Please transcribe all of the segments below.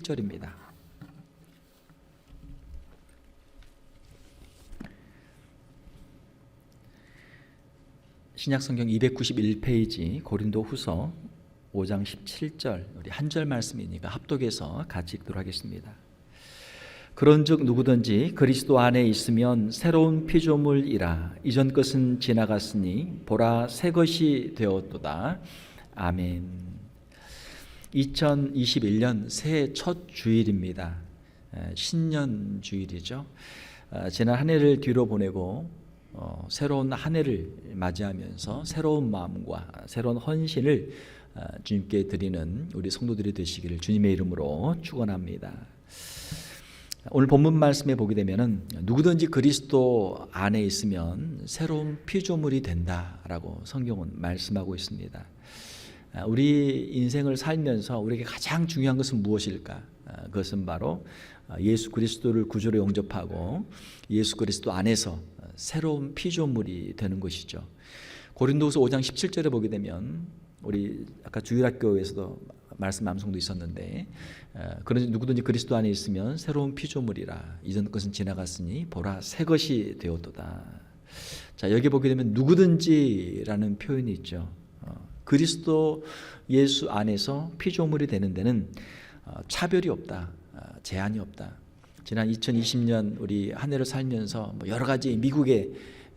절입니다. 신약성경 291페이지 고린도후서 5장 17절 우리 한 절 말씀이니까 합독해서 같이 읽도록 하겠습니다. 그런즉 누구든지 그리스도 안에 있으면 새로운 피조물이라 이전 것은 지나갔으니 보라 새 것이 되었도다. 아멘. 2021년 새해 첫 주일입니다. 신년 주일이죠. 지난 한 해를 뒤로 보내고 새로운 한 해를 맞이하면서 새로운 마음과 새로운 헌신을 주님께 드리는 우리 성도들이 되시기를 주님의 이름으로 축원합니다. 오늘 본문 말씀에 보게 되면은 누구든지 그리스도 안에 있으면 새로운 피조물이 된다라고 성경은 말씀하고 있습니다. 우리 인생을 살면서 우리에게 가장 중요한 것은 무엇일까? 그것은 바로 예수 그리스도를 구주로 영접하고 예수 그리스도 안에서 새로운 피조물이 되는 것이죠. 고린도후서 5장 17절에 보게 되면 우리 아까 주일학교에서도 말씀 암송도 있었는데 그런지 누구든지 그리스도 안에 있으면 새로운 피조물이라 이전 것은 지나갔으니 보라 새 것이 되었도다. 자, 여기 보게 되면 누구든지라는 표현이 있죠. 그리스도 예수 안에서 피조물이 되는 데는 차별이 없다, 제한이 없다. 지난 2020년 우리 한 해를 살면서 여러 가지 미국에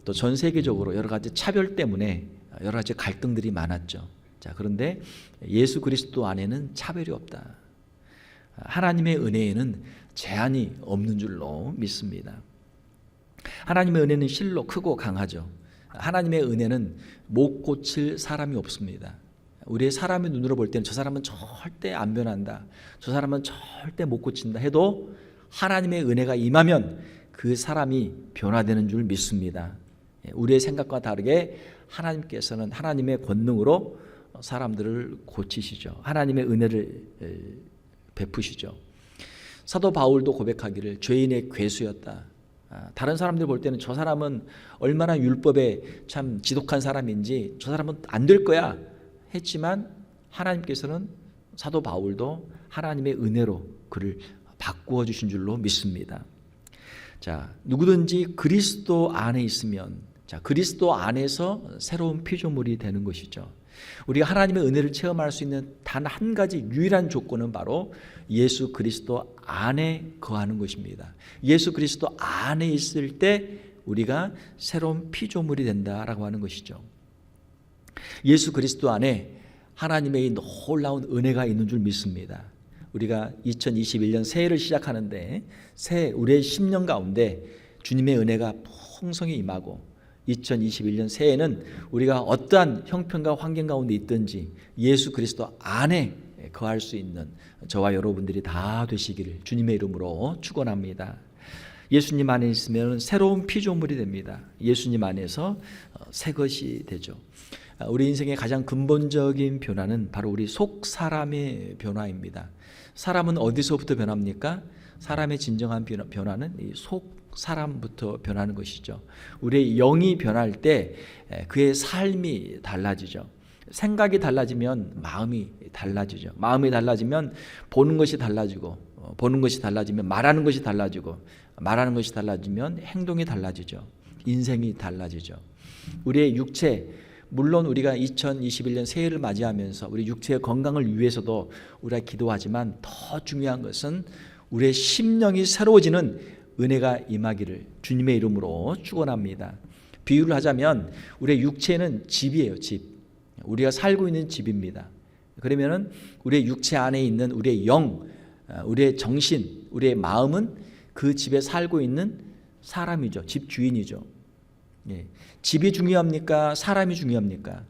또 전 세계적으로 여러 가지 차별 때문에 여러 가지 갈등들이 많았죠. 자, 그런데 예수 그리스도 안에는 차별이 없다. 하나님의 은혜에는 제한이 없는 줄로 믿습니다. 하나님의 은혜는 실로 크고 강하죠. 하나님의 은혜는 못 고칠 사람이 없습니다. 우리의 사람의 눈으로 볼 때는 저 사람은 절대 안 변한다, 저 사람은 절대 못 고친다 해도 하나님의 은혜가 임하면 그 사람이 변화되는 줄 믿습니다. 우리의 생각과 다르게 하나님께서는 하나님의 권능으로 사람들을 고치시죠. 하나님의 은혜를 베푸시죠. 사도 바울도 고백하기를 죄인의 괴수였다. 다른 사람들 볼 때는 저 사람은 얼마나 율법에 참 지독한 사람인지 저 사람은 안 될 거야 했지만 하나님께서는 사도 바울도 하나님의 은혜로 그를 바꾸어 주신 줄로 믿습니다. 자, 누구든지 그리스도 안에 있으면, 자, 그리스도 안에서 새로운 피조물이 되는 것이죠. 우리가 하나님의 은혜를 체험할 수 있는 단 한 가지 유일한 조건은 바로 예수 그리스도 안에 거하는 것입니다. 예수 그리스도 안에 있을 때 우리가 새로운 피조물이 된다라고 하는 것이죠. 예수 그리스도 안에 하나님의 놀라운 은혜가 있는 줄 믿습니다. 우리가 2021년 새해를 시작하는데 우리의 10년 가운데 주님의 은혜가 풍성히 임하고 2021년 새해에는 우리가 어떠한 형편과 환경 가운데 있든지 예수 그리스도 안에 거할 수 있는 저와 여러분들이 다 되시기를 주님의 이름으로 축원합니다. 예수님 안에 있으면 새로운 피조물이 됩니다. 예수님 안에서 새 것이 되죠. 우리 인생의 가장 근본적인 변화는 바로 우리 속 사람의 변화입니다. 사람은 어디서부터 변합니까? 사람의 진정한 변화는 이 속 사람부터 변하는 것이죠. 우리의 영이 변할 때 그의 삶이 달라지죠. 생각이 달라지면 마음이 달라지죠. 마음이 달라지면 보는 것이 달라지고, 보는 것이 달라지면 말하는 것이 달라지고, 말하는 것이 달라지면 행동이 달라지죠. 인생이 달라지죠. 우리의 육체, 물론 우리가 2021년 새해를 맞이하면서 우리 육체의 건강을 위해서도 우리가 기도하지만 더 중요한 것은 우리의 심령이 새로워지는 은혜가 임하기를 주님의 이름으로 축원합니다. 비유를 하자면 우리의 육체는 집이에요. 집. 우리가 살고 있는 집입니다. 그러면은 우리의 육체 안에 있는 우리의 영, 우리의 정신, 우리의 마음은 그 집에 살고 있는 사람이죠. 집 주인이죠. 예. 집이 중요합니까? 사람이 중요합니까?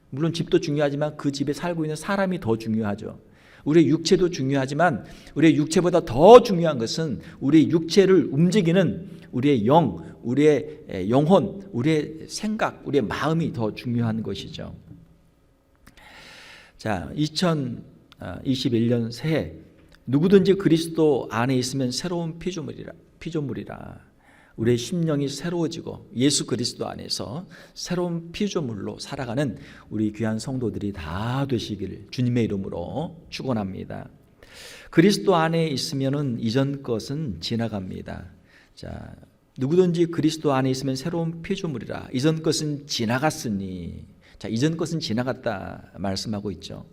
물론 집도 중요하지만 그 집에 살고 있는 사람이 더 중요하죠. 우리의 육체도 중요하지만 우리의 육체보다 더 중요한 것은 우리의 육체를 움직이는 우리의 영, 우리의 영혼, 우리의 생각, 우리의 마음이 더 중요한 것이죠. 자, 2021년 새해 누구든지 그리스도 안에 있으면 새로운 피조물이라. 우리의 심령이 새로워지고 예수 그리스도 안에서 새로운 피조물로 살아가는 우리 귀한 성도들이 다 되시기를 주님의 이름으로 축원합니다. 그리스도 안에 있으면은 이전 것은 지나갑니다. 자, 누구든지 그리스도 안에 있으면 새로운 피조물이라. 이전 것은 지나갔으니. 자, 이전 것은 지나갔다 말씀하고 있죠.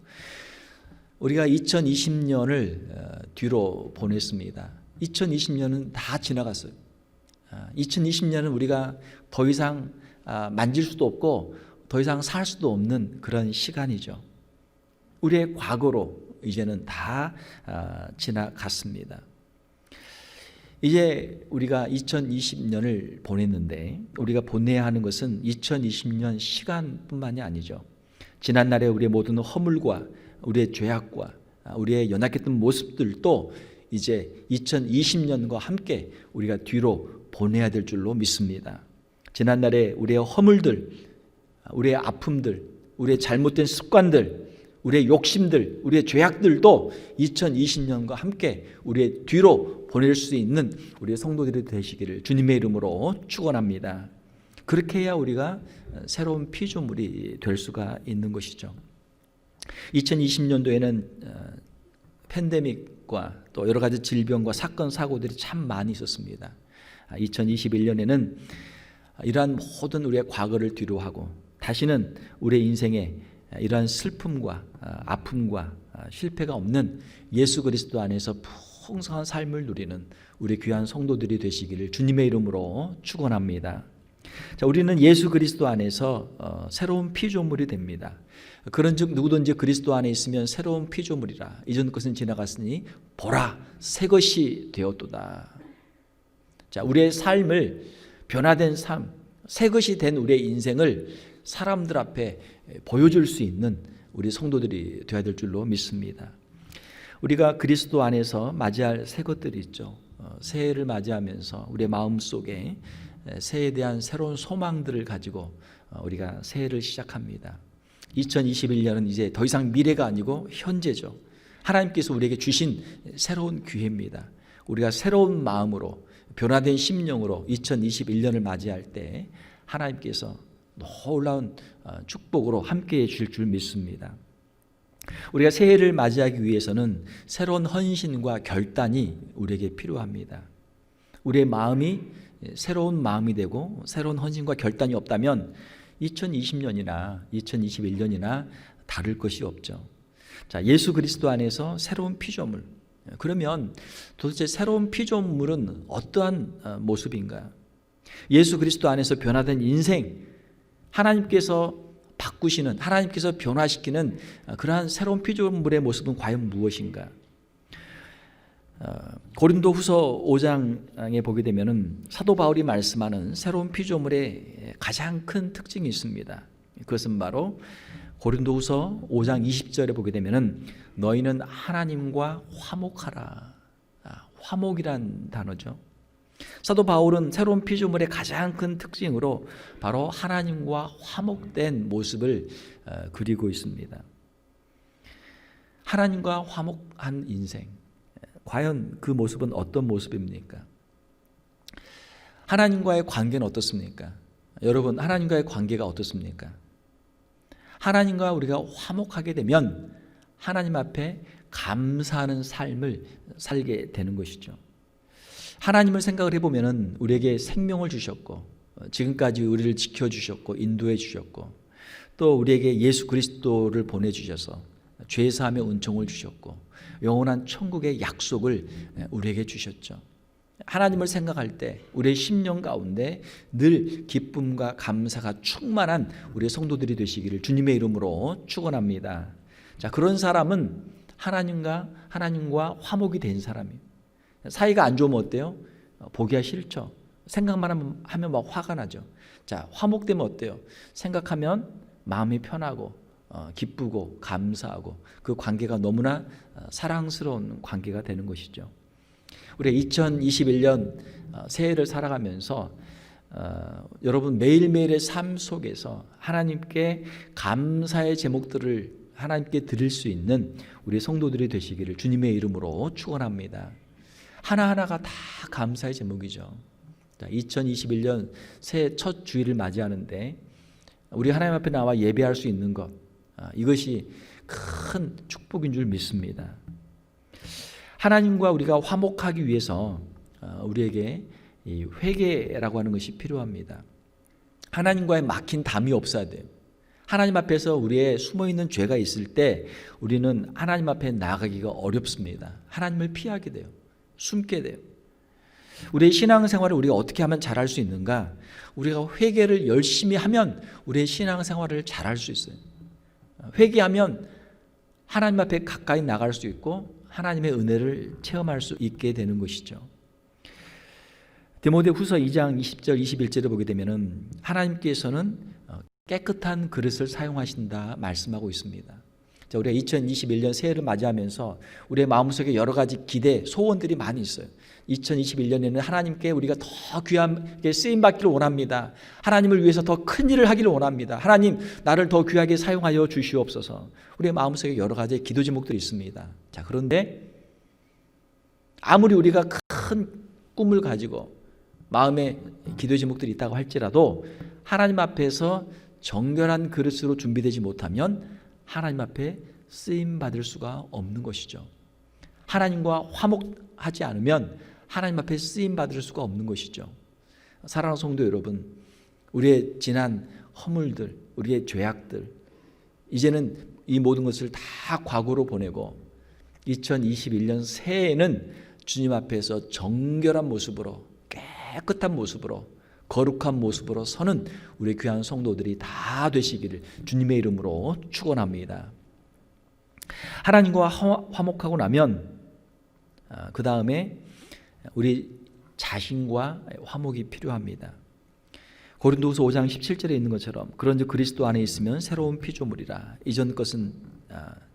우리가 2020년을 뒤로 보냈습니다. 2020년은 다 지나갔어요. 2020년은 우리가 더 이상 만질 수도 없고 더 이상 살 수도 없는 그런 시간이죠. 우리의 과거로 이제는 다 지나갔습니다. 이제 우리가 2020년을 보냈는데 우리가 보내야 하는 것은 2020년 시간뿐만이 아니죠. 지난날에 우리의 모든 허물과 우리의 죄악과 우리의 연약했던 모습들도 이제 2020년과 함께 우리가 뒤로 보내야 될 줄로 믿습니다. 지난날에 우리의 허물들, 우리의 아픔들, 우리의 잘못된 습관들, 우리의 욕심들, 우리의 죄악들도 2020년과 함께 우리의 뒤로 보낼 수 있는 우리의 성도들이 되시기를 주님의 이름으로 축원합니다. 그렇게 해야 우리가 새로운 피조물이 될 수가 있는 것이죠. 2020년도에는 팬데믹과 또 여러 가지 질병과 사건 사고들이 참 많이 있었습니다. 2021년에는 이러한 모든 우리의 과거를 뒤로하고 다시는 우리의 인생에 이러한 슬픔과 아픔과 실패가 없는 예수 그리스도 안에서 풍성한 삶을 누리는 우리 귀한 성도들이 되시기를 주님의 이름으로 축원합니다. 자, 우리는 예수 그리스도 안에서 새로운 피조물이 됩니다. 그런즉 누구든지 그리스도 안에 있으면 새로운 피조물이라. 이전 것은 지나갔으니 보라 새 것이 되었도다. 자, 우리의 삶을 변화된 삶, 새 것이 된 우리의 인생을 사람들 앞에 보여줄 수 있는 우리 성도들이 되어야 될 줄로 믿습니다. 우리가 그리스도 안에서 맞이할 새 것들이 있죠. 새해를 맞이하면서 우리의 마음속에 새해에 대한 새로운 소망들을 가지고 우리가 새해를 시작합니다. 2021년은 이제 더 이상 미래가 아니고 현재죠. 하나님께서 우리에게 주신 새로운 기회입니다. 우리가 새로운 마음으로 변화된 심령으로 2021년을 맞이할 때 하나님께서 놀라운 축복으로 함께해 주실 줄 믿습니다. 우리가 새해를 맞이하기 위해서는 새로운 헌신과 결단이 우리에게 필요합니다. 우리의 마음이 새로운 마음이 되고 새로운 헌신과 결단이 없다면 2020년이나 2021년이나 다를 것이 없죠. 자, 예수 그리스도 안에서 새로운 피조물. 그러면 도대체 새로운 피조물은 어떠한 모습인가? 예수 그리스도 안에서 변화된 인생, 하나님께서 바꾸시는, 하나님께서 변화시키는 그러한 새로운 피조물의 모습은 과연 무엇인가? 고린도후서 5장에 보게 되면은 사도 바울이 말씀하는 새로운 피조물의 가장 큰 특징이 있습니다. 그것은 바로 고린도후서 5장 20절에 보게 되면은 너희는 하나님과 화목하라. 화목이란 단어죠. 사도 바울은 새로운 피조물의 가장 큰 특징으로 바로 하나님과 화목된 모습을 그리고 있습니다. 하나님과 화목한 인생, 과연 그 모습은 어떤 모습입니까? 하나님과의 관계는 어떻습니까? 여러분, 하나님과의 관계가 어떻습니까? 하나님과 우리가 화목하게 되면 하나님 앞에 감사하는 삶을 살게 되는 것이죠. 하나님을 생각을 해보면 우리에게 생명을 주셨고 지금까지 우리를 지켜주셨고 인도해 주셨고 또 우리에게 예수 그리스도를 보내주셔서 죄사함의 은총을 주셨고 영원한 천국의 약속을 우리에게 주셨죠. 하나님을 생각할 때 우리의 심령 가운데 늘 기쁨과 감사가 충만한 우리의 성도들이 되시기를 주님의 이름으로 축원합니다. 자, 그런 사람은 하나님과 화목이 된 사람이에요. 사이가 안 좋으면 어때요? 보기가 싫죠. 생각만 하면 막 화가 나죠. 자, 화목되면 어때요? 생각하면 마음이 편하고 기쁘고 감사하고 그 관계가 너무나 사랑스러운 관계가 되는 것이죠. 우리 2021년 새해를 살아가면서 여러분 매일매일의 삶 속에서 하나님께 감사의 제목들을 하나님께 드릴 수 있는 우리 성도들이 되시기를 주님의 이름으로 축원합니다. 하나하나가 다 감사의 제목이죠. 2021년 새해 첫 주일을 맞이하는데 우리 하나님 앞에 나와 예배할 수 있는 것, 이것이 큰 축복인 줄 믿습니다. 하나님과 우리가 화목하기 위해서 우리에게 이 회개라고 하는 것이 필요합니다. 하나님과의 막힌 담이 없어야 돼요. 하나님 앞에서 우리의 숨어있는 죄가 있을 때 우리는 하나님 앞에 나아가기가 어렵습니다. 하나님을 피하게 돼요. 숨게 돼요. 우리의 신앙생활을 우리가 어떻게 하면 잘할 수 있는가? 우리가 회개를 열심히 하면 우리의 신앙생활을 잘할 수 있어요. 회개하면 하나님 앞에 가까이 나갈 수 있고 하나님의 은혜를 체험할 수 있게 되는 것이죠. 디모데후서 2장 20절 21절을 보게 되면은 하나님께서는 깨끗한 그릇을 사용하신다 말씀하고 있습니다. 자, 우리가 2021년 새해를 맞이하면서 우리의 마음속에 여러 가지 기대, 소원들이 많이 있어요. 2021년에는 하나님께 우리가 더 귀하게 쓰임받기를 원합니다. 하나님을 위해서 더 큰 일을 하기를 원합니다. 하나님, 나를 더 귀하게 사용하여 주시옵소서. 우리의 마음속에 여러 가지 기도 제목들이 있습니다. 자, 그런데 아무리 우리가 큰 꿈을 가지고 마음에 기도 제목들이 있다고 할지라도 하나님 앞에서 정결한 그릇으로 준비되지 못하면 하나님 앞에 쓰임받을 수가 없는 것이죠. 하나님과 화목하지 않으면 하나님 앞에 쓰임받을 수가 없는 것이죠. 사랑하는 성도 여러분, 우리의 지난 허물들, 우리의 죄악들, 이제는 이 모든 것을 다 과거로 보내고 2021년 새해에는 주님 앞에서 정결한 모습으로, 깨끗한 모습으로, 거룩한 모습으로 서는 우리 귀한 성도들이 다 되시기를 주님의 이름으로 축원합니다. 하나님과 화목하고 나면 그 다음에 우리 자신과 화목이 필요합니다. 고린도후서 5장 17절에 있는 것처럼 그런즉 그리스도 안에 있으면 새로운 피조물이라 이전 것은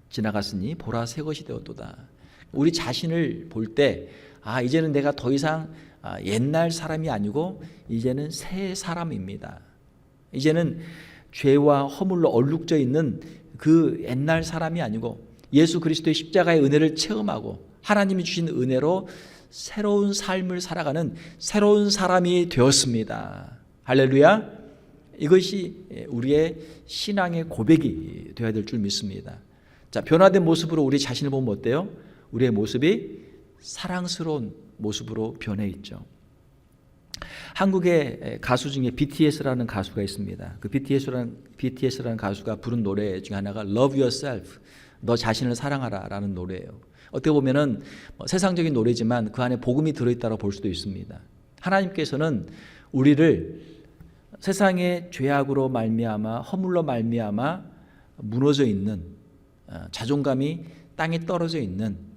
지나갔으니 보라 새 것이 되었도다. 우리 자신을 볼 때 이제는 내가 더 이상 옛날 사람이 아니고 이제는 새 사람입니다. 이제는 죄와 허물로 얼룩져 있는 그 옛날 사람이 아니고 예수 그리스도의 십자가의 은혜를 체험하고 하나님이 주신 은혜로 새로운 삶을 살아가는 새로운 사람이 되었습니다. 할렐루야. 이것이 우리의 신앙의 고백이 되어야 될 줄 믿습니다. 자, 변화된 모습으로 우리 자신을 보면 어때요? 우리의 모습이 사랑스러운 모습으로 변해 있죠. 한국의 가수 중에 BTS라는 가수가 있습니다. 그 BTS라는 가수가 부른 노래 중에 하나가 Love Yourself, 너 자신을 사랑하라 라는 노래예요. 어떻게 보면은 세상적인 노래지만 그 안에 복음이 들어있다고 볼 수도 있습니다. 하나님께서는 우리를 세상의 죄악으로 말미암아 허물로 말미암아 무너져 있는 자존감이 땅에 떨어져 있는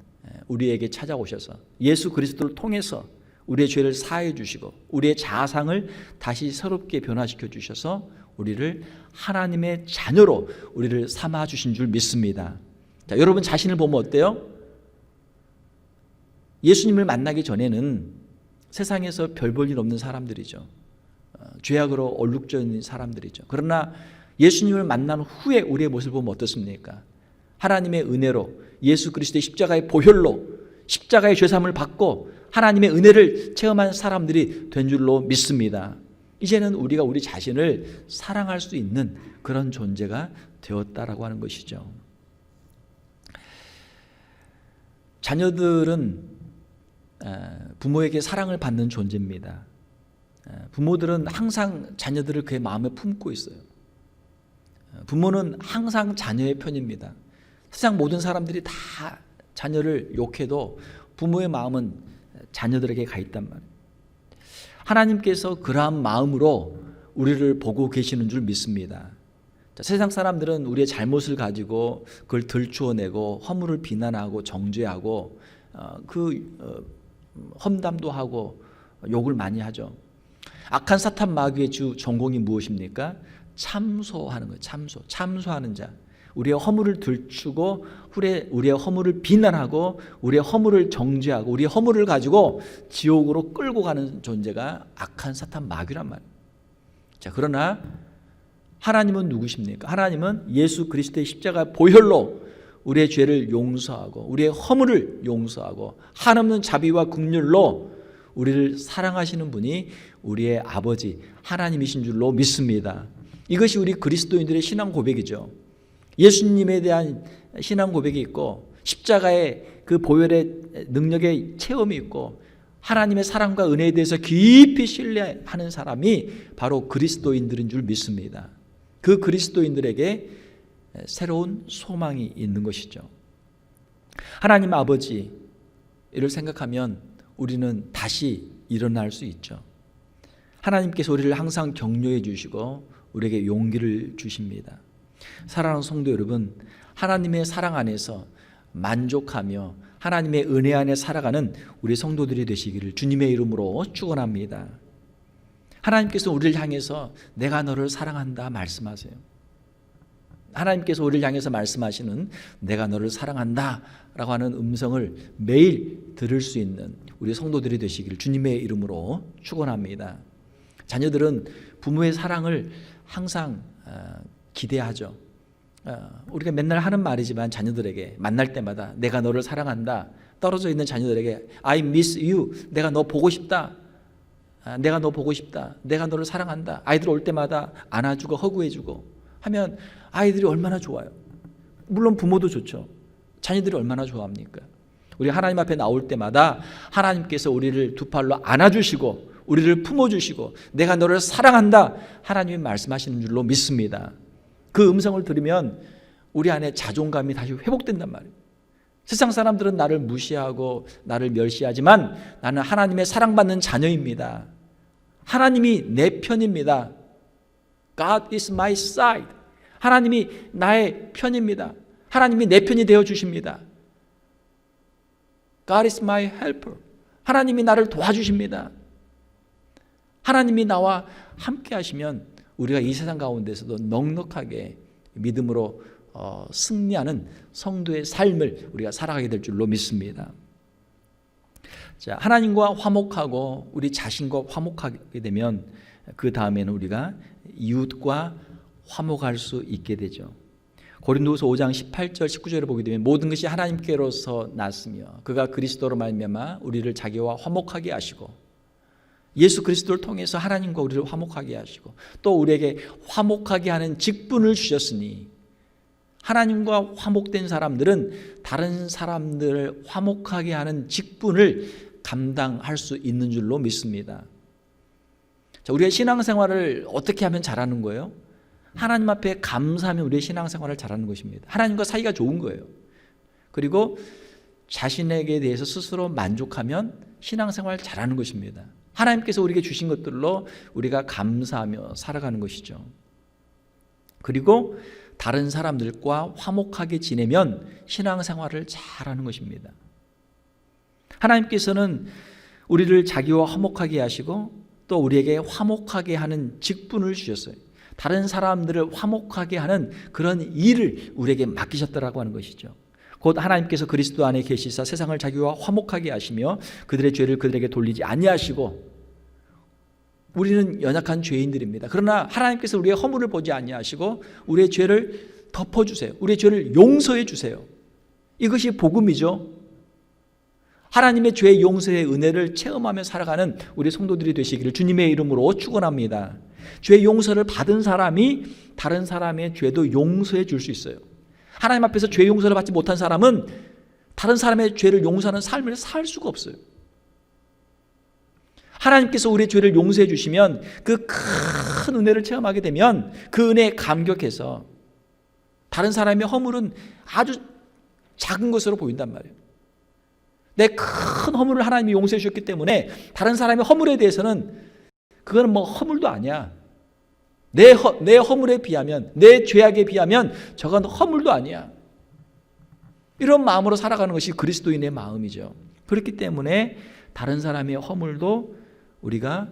우리에게 찾아오셔서 예수 그리스도를 통해서 우리의 죄를 사해 주시고 우리의 자아상을 다시 새롭게 변화시켜 주셔서 우리를 하나님의 자녀로 우리를 삼아 주신 줄 믿습니다. 자, 여러분 자신을 보면 어때요? 예수님을 만나기 전에는 세상에서 별 볼 일 없는 사람들이죠. 죄악으로 얼룩져 있는 사람들이죠. 그러나 예수님을 만난 후에 우리의 모습을 보면 어떻습니까? 하나님의 은혜로 예수 그리스도의 십자가의 보혈로 십자가의 죄사함을 받고 하나님의 은혜를 체험한 사람들이 된 줄로 믿습니다. 이제는 우리가 우리 자신을 사랑할 수 있는 그런 존재가 되었다라고 하는 것이죠. 자녀들은 부모에게 사랑을 받는 존재입니다. 부모들은 항상 자녀들을 그의 마음에 품고 있어요. 부모는 항상 자녀의 편입니다. 세상 모든 사람들이 다 자녀를 욕해도 부모의 마음은 자녀들에게 가 있단 말이에요. 하나님께서 그러한 마음으로 우리를 보고 계시는 줄 믿습니다. 자, 세상 사람들은 우리의 잘못을 가지고 그걸 들추어내고 허물을 비난하고 정죄하고 험담도 하고 욕을 많이 하죠. 악한 사탄 마귀의 주 전공이 무엇입니까? 참소하는 거예요. 참소하는 자. 우리의 허물을 들추고 우리의 허물을 비난하고 우리의 허물을 정죄하고 우리의 허물을 가지고 지옥으로 끌고 가는 존재가 악한 사탄 마귀란 말이에요. 자, 그러나 하나님은 누구십니까? 하나님은 예수 그리스도의 십자가 보혈로 우리의 죄를 용서하고 우리의 허물을 용서하고 한없는 자비와 긍휼로 우리를 사랑하시는 분이 우리의 아버지 하나님이신 줄로 믿습니다. 이것이 우리 그리스도인들의 신앙 고백이죠. 예수님에 대한 신앙 고백이 있고 십자가의 그 보혈의 능력의 체험이 있고 하나님의 사랑과 은혜에 대해서 깊이 신뢰하는 사람이 바로 그리스도인들인 줄 믿습니다. 그 그리스도인들에게 새로운 소망이 있는 것이죠. 하나님 아버지를 생각하면 우리는 다시 일어날 수 있죠. 하나님께서 우리를 항상 격려해 주시고 우리에게 용기를 주십니다. 사랑하는 성도 여러분, 하나님의 사랑 안에서 만족하며 하나님의 은혜 안에 살아가는 우리 성도들이 되시기를 주님의 이름으로 축원합니다. 하나님께서 우리를 향해서 내가 너를 사랑한다 말씀하세요. 하나님께서 우리를 향해서 말씀하시는 내가 너를 사랑한다 라고 하는 음성을 매일 들을 수 있는 우리 성도들이 되시기를 주님의 이름으로 축원합니다. 자녀들은 부모의 사랑을 항상 기대하죠. 우리가 맨날 하는 말이지만 자녀들에게 만날 때마다 내가 너를 사랑한다. 떨어져 있는 자녀들에게 I miss you. 내가 너 보고 싶다. 내가 너 보고 싶다. 내가 너를 사랑한다. 아이들 올 때마다 안아주고 허구해주고 하면 아이들이 얼마나 좋아요. 물론 부모도 좋죠. 자녀들이 얼마나 좋아합니까? 우리 하나님 앞에 나올 때마다 하나님께서 우리를 두 팔로 안아주시고 우리를 품어주시고 내가 너를 사랑한다 하나님이 말씀하시는 줄로 믿습니다. 그 음성을 들으면 우리 안에 자존감이 다시 회복된단 말이에요. 세상 사람들은 나를 무시하고 나를 멸시하지만 나는 하나님의 사랑받는 자녀입니다. 하나님이 내 편입니다. God is my side. 하나님이 나의 편입니다. 하나님이 내 편이 되어 주십니다. God is my helper. 하나님이 나를 도와주십니다. 하나님이 나와 함께 하시면 우리가 이 세상 가운데서도 넉넉하게 믿음으로 승리하는 성도의 삶을 우리가 살아가게 될 줄로 믿습니다. 자, 하나님과 화목하고 우리 자신과 화목하게 되면 그 다음에는 우리가 이웃과 화목할 수 있게 되죠. 고린도후서 5장 18절 19절을 보게 되면 모든 것이 하나님께로서 났으며 그가 그리스도로 말미암아 우리를 자기와 화목하게 하시고 예수 그리스도를 통해서 하나님과 우리를 화목하게 하시고 또 우리에게 화목하게 하는 직분을 주셨으니 하나님과 화목된 사람들은 다른 사람들을 화목하게 하는 직분을 감당할 수 있는 줄로 믿습니다. 자, 우리의 신앙생활을 어떻게 하면 잘하는 거예요? 하나님 앞에 감사하면 우리의 신앙생활을 잘하는 것입니다. 하나님과 사이가 좋은 거예요. 그리고 자신에게 대해서 스스로 만족하면 신앙생활 잘하는 것입니다. 하나님께서 우리에게 주신 것들로 우리가 감사하며 살아가는 것이죠. 그리고 다른 사람들과 화목하게 지내면 신앙생활을 잘하는 것입니다. 하나님께서는 우리를 자기와 화목하게 하시고 또 우리에게 화목하게 하는 직분을 주셨어요. 다른 사람들을 화목하게 하는 그런 일을 우리에게 맡기셨다라고 하는 것이죠. 곧 하나님께서 그리스도 안에 계시사 세상을 자기와 화목하게 하시며 그들의 죄를 그들에게 돌리지 아니하시고 우리는 연약한 죄인들입니다. 그러나 하나님께서 우리의 허물을 보지 아니하시고 우리의 죄를 덮어주세요. 우리의 죄를 용서해 주세요. 이것이 복음이죠. 하나님의 죄 용서의 은혜를 체험하며 살아가는 우리 성도들이 되시기를 주님의 이름으로 축원합니다. 죄 용서를 받은 사람이 다른 사람의 죄도 용서해 줄 수 있어요. 하나님 앞에서 죄 용서를 받지 못한 사람은 다른 사람의 죄를 용서하는 삶을 살 수가 없어요. 하나님께서 우리의 죄를 용서해 주시면 그 큰 은혜를 체험하게 되면 그 은혜에 감격해서 다른 사람의 허물은 아주 작은 것으로 보인단 말이에요. 내 큰 허물을 하나님이 용서해 주셨기 때문에 다른 사람의 허물에 대해서는 그거는 뭐 허물도 아니야. 내 허물에 비하면 내 죄악에 비하면 저건 허물도 아니야. 이런 마음으로 살아가는 것이 그리스도인의 마음이죠. 그렇기 때문에 다른 사람의 허물도 우리가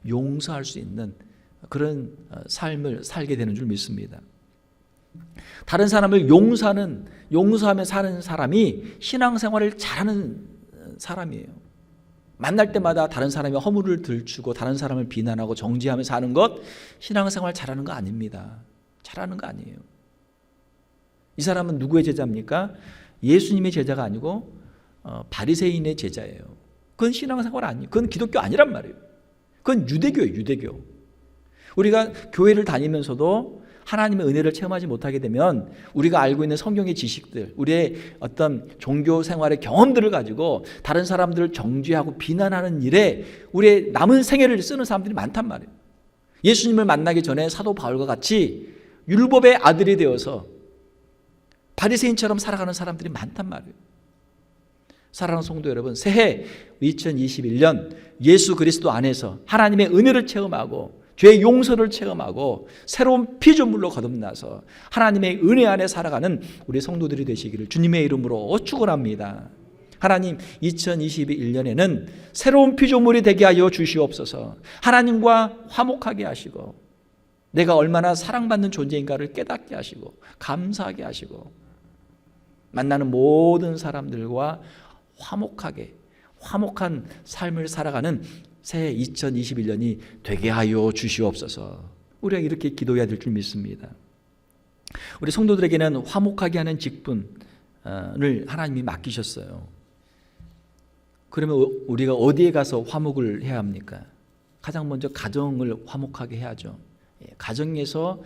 용서할 수 있는 그런 삶을 살게 되는 줄 믿습니다. 다른 사람을 용서하며 사는 사람이 신앙생활을 잘하는 사람이에요. 만날 때마다 다른 사람의 허물을 들추고 다른 사람을 비난하고 정죄하며 사는 것 신앙생활 잘하는 거 아닙니다. 잘하는 거 아니에요. 이 사람은 누구의 제자입니까? 예수님의 제자가 아니고 바리새인의 제자예요. 그건 신앙생활 아니에요. 그건 기독교 아니란 말이에요. 그건 유대교예요. 유대교. 우리가 교회를 다니면서도 하나님의 은혜를 체험하지 못하게 되면 우리가 알고 있는 성경의 지식들, 우리의 어떤 종교 생활의 경험들을 가지고 다른 사람들을 정죄하고 비난하는 일에 우리의 남은 생애를 쓰는 사람들이 많단 말이에요. 예수님을 만나기 전에 사도 바울과 같이 율법의 아들이 되어서 바리새인처럼 살아가는 사람들이 많단 말이에요. 사랑하는 성도 여러분, 새해 2021년 예수 그리스도 안에서 하나님의 은혜를 체험하고 죄의 용서를 체험하고 새로운 피조물로 거듭나서 하나님의 은혜 안에 살아가는 우리 성도들이 되시기를 주님의 이름으로 축원합니다. 하나님, 2021년에는 새로운 피조물이 되게 하여 주시옵소서. 하나님과 화목하게 하시고 내가 얼마나 사랑받는 존재인가를 깨닫게 하시고 감사하게 하시고 만나는 모든 사람들과 화목한 삶을 살아가는 새해 2021년이 되게 하여 주시옵소서. 우리가 이렇게 기도해야 될 줄 믿습니다. 우리 성도들에게는 화목하게 하는 직분을 하나님이 맡기셨어요. 그러면 우리가 어디에 가서 화목을 해야 합니까? 가장 먼저 가정을 화목하게 해야죠. 가정에서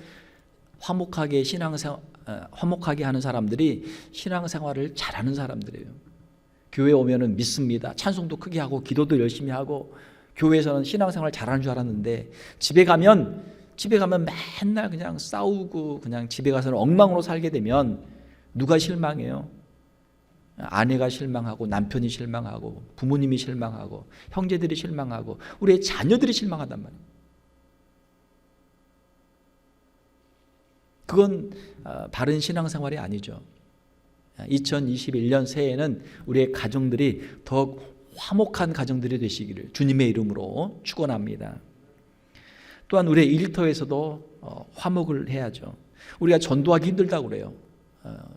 화목하게 하는 사람들이 신앙생활을 잘하는 사람들이에요. 교회 오면은 믿습니다. 찬송도 크게 하고 기도도 열심히 하고 교회에서는 신앙생활 잘하는 줄 알았는데 집에 가면 맨날 그냥 싸우고 그냥 집에 가서는 엉망으로 살게 되면 누가 실망해요? 아내가 실망하고 남편이 실망하고 부모님이 실망하고 형제들이 실망하고 우리의 자녀들이 실망하단 말이에요. 그건 바른 신앙생활이 아니죠. 2021년 새해에는 우리의 가정들이 더 화목한 가정들이 되시기를 주님의 이름으로 축원합니다. 또한 우리의 일터에서도 화목을 해야죠. 우리가 전도하기 힘들다고 그래요.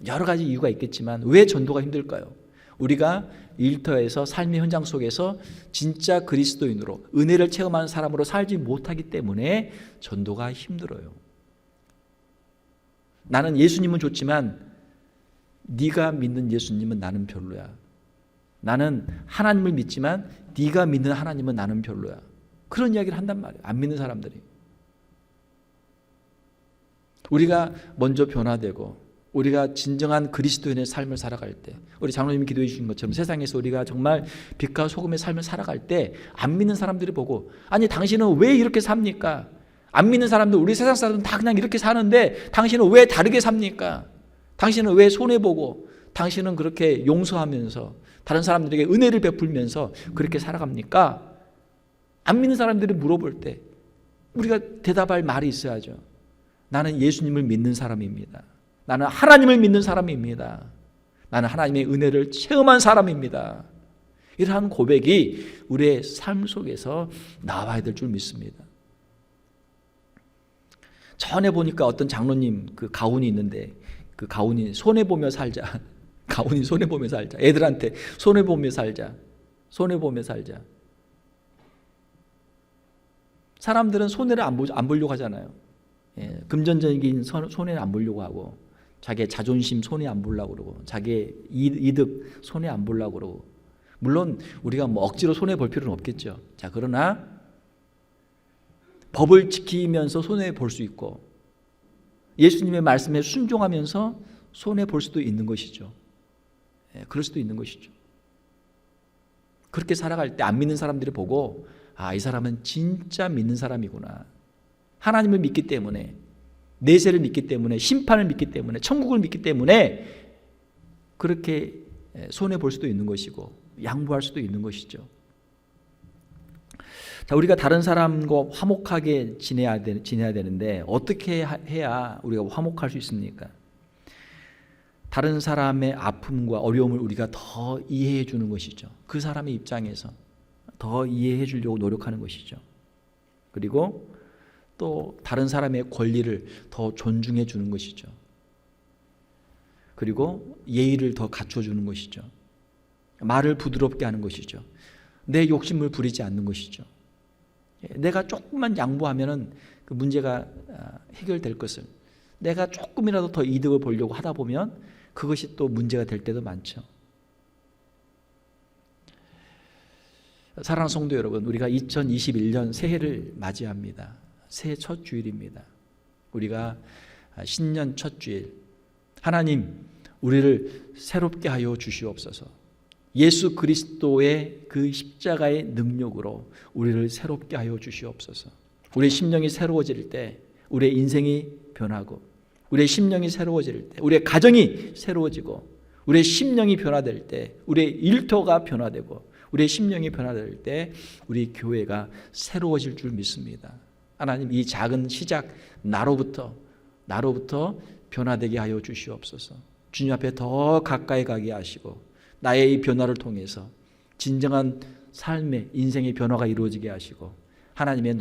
여러 가지 이유가 있겠지만 왜 전도가 힘들까요? 우리가 일터에서 삶의 현장 속에서 진짜 그리스도인으로 은혜를 체험하는 사람으로 살지 못하기 때문에 전도가 힘들어요. 나는 예수님은 좋지만 네가 믿는 예수님은 나는 별로야. 나는 하나님을 믿지만 네가 믿는 하나님은 나는 별로야. 그런 이야기를 한단 말이에요. 안 믿는 사람들이. 우리가 먼저 변화되고 우리가 진정한 그리스도인의 삶을 살아갈 때, 우리 장로님이 기도해 주신 것처럼 세상에서 우리가 정말 빛과 소금의 삶을 살아갈 때 안 믿는 사람들이 보고, 아니 당신은 왜 이렇게 삽니까? 안 믿는 사람들, 우리 세상 사람들은 다 그냥 이렇게 사는데 당신은 왜 다르게 삽니까? 당신은 왜 손해보고 당신은 그렇게 용서하면서 다른 사람들에게 은혜를 베풀면서 그렇게 살아갑니까? 안 믿는 사람들이 물어볼 때 우리가 대답할 말이 있어야죠. 나는 예수님을 믿는 사람입니다. 나는 하나님을 믿는 사람입니다. 나는 하나님의 은혜를 체험한 사람입니다. 이러한 고백이 우리의 삶 속에서 나와야 될 줄 믿습니다. 전에 보니까 어떤 장로님 그 가훈이 있는데 그 가훈이 손해보며 살자. 가훈이 손해보며 살자. 애들한테 손해보며 살자. 손해보며 살자. 사람들은 손해를 안 보려고 하잖아요. 금전적인 손해를 안 보려고 하고 자기의 자존심 손해 안 보려고 그러고 자기의 이득 손해 안 보려고 그러고, 물론 우리가 뭐 억지로 손해 볼 필요는 없겠죠. 자, 그러나 법을 지키면서 손해 볼 수 있고 예수님의 말씀에 순종하면서 손해 볼 수도 있는 것이죠. 그럴 수도 있는 것이죠. 그렇게 살아갈 때 안 믿는 사람들이 보고, 아, 이 사람은 진짜 믿는 사람이구나. 하나님을 믿기 때문에, 내세를 믿기 때문에, 심판을 믿기 때문에, 천국을 믿기 때문에 그렇게 손해 볼 수도 있는 것이고 양보할 수도 있는 것이죠. 자, 우리가 다른 사람과 화목하게 지내야 되는데 어떻게 해야 우리가 화목할 수 있습니까? 다른 사람의 아픔과 어려움을 우리가 더 이해해 주는 것이죠. 그 사람의 입장에서 더 이해해 주려고 노력하는 것이죠. 그리고 또 다른 사람의 권리를 더 존중해 주는 것이죠. 그리고 예의를 더 갖춰주는 것이죠. 말을 부드럽게 하는 것이죠. 내 욕심을 부리지 않는 것이죠. 내가 조금만 양보하면은 그 문제가 해결될 것을 내가 조금이라도 더 이득을 보려고 하다 보면 그것이 또 문제가 될 때도 많죠. 사랑하는 성도 여러분, 우리가 2021년 새해를 맞이합니다. 새해 첫 주일입니다. 우리가 신년 첫 주일, 하나님 우리를 새롭게 하여 주시옵소서. 예수 그리스도의 그 십자가의 능력으로 우리를 새롭게 하여 주시옵소서. 우리의 심령이 새로워질 때 우리의 인생이 변하고, 우리의 심령이 새로워질 때 우리의 가정이 새로워지고, 우리의 심령이 변화될 때 우리의 일터가 변화되고, 우리의 심령이 변화될 때 우리 교회가 새로워질 줄 믿습니다. 하나님, 이 작은 시작 나로부터 변화되게 하여 주시옵소서. 주님 앞에 더 가까이 가게 하시고, 나의 이 변화를 통해서 진정한 삶의 인생의 변화가 이루어지게 하시고, 하나님의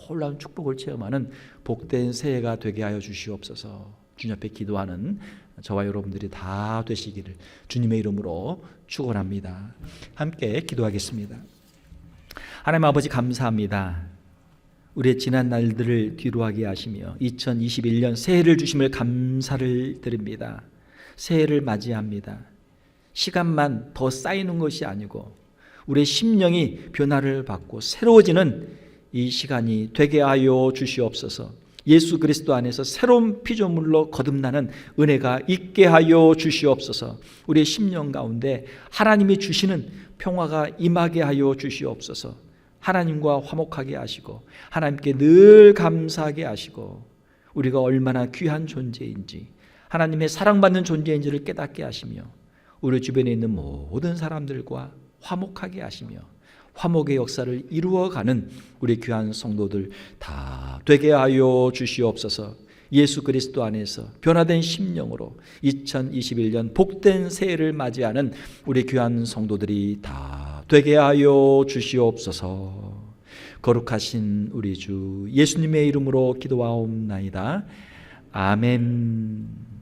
놀라운 축복을 체험하는 복된 새해가 되게 하여 주시옵소서. 주님 앞에 기도하는 저와 여러분들이 다 되시기를 주님의 이름으로 축원합니다. 함께 기도하겠습니다. 하나님 아버지, 감사합니다. 우리의 지난 날들을 뒤로하게 하시며 2021년 새해를 주심을 감사를 드립니다. 새해를 맞이합니다. 시간만 더 쌓이는 것이 아니고 우리의 심령이 변화를 받고 새로워지는 이 시간이 되게 하여 주시옵소서. 예수 그리스도 안에서 새로운 피조물로 거듭나는 은혜가 있게 하여 주시옵소서. 우리의 심령 가운데 하나님이 주시는 평화가 임하게 하여 주시옵소서. 하나님과 화목하게 하시고, 하나님께 늘 감사하게 하시고, 우리가 얼마나 귀한 존재인지, 하나님의 사랑받는 존재인지를 깨닫게 하시며, 우리 주변에 있는 모든 사람들과 화목하게 하시며 화목의 역사를 이루어가는 우리 귀한 성도들 다 되게 하여 주시옵소서. 예수 그리스도 안에서 변화된 심령으로 2021년 복된 새해를 맞이하는 우리 귀한 성도들이 다 되게 하여 주시옵소서. 거룩하신 우리 주 예수님의 이름으로 기도하옵나이다. 아멘.